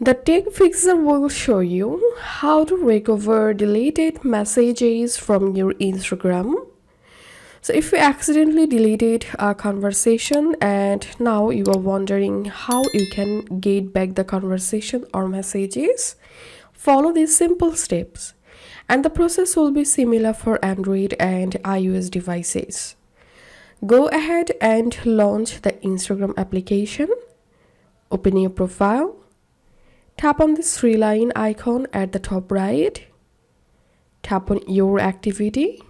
The Tech Fixr will show you how to recover deleted messages from your Instagram. So if you accidentally deleted a conversation and now you are wondering how you can get back the conversation or messages, follow these simple steps. And the process will be similar for Android and iOS devices. Go ahead and launch the Instagram application. Open your profile. Tap on this three line icon at the top right. Tap on your activity.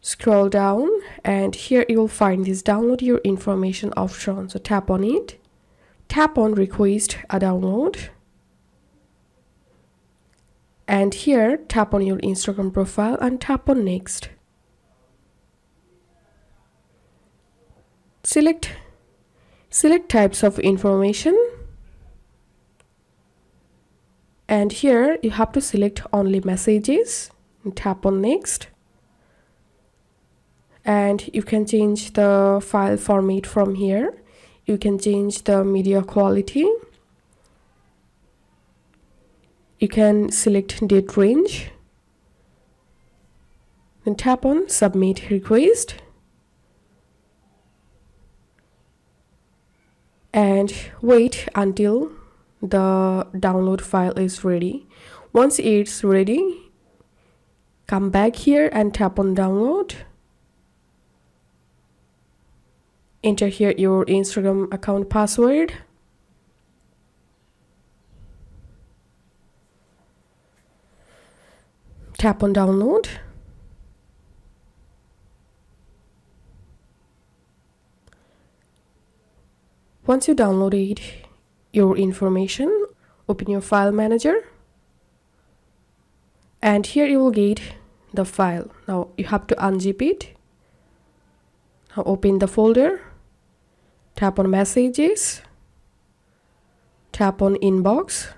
Scroll down and here you will find this download your information option. So tap on it. Tap on request a download. And here tap on your Instagram profile and tap on next. Select types of information. And here you have to select only messages and tap on next. And you can change the file format from here. You can change the media quality. You can select date range. Then tap on submit request. And wait until the download file is ready. Once it's ready, come back here and tap on download. Enter here your Instagram account password. Tap on download. Once you downloaded your information, open your file manager. And here you will get the file. Now you have to unzip it. Now open the folder. Tap on messages. Tap on inbox.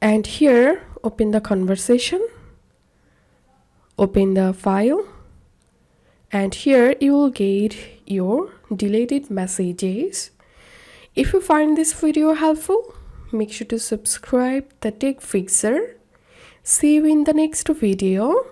And here open the conversation. Open the file. And here you will get your deleted messages. If you find this video helpful, make sure to subscribe the Tech Fixr. See you in the next video.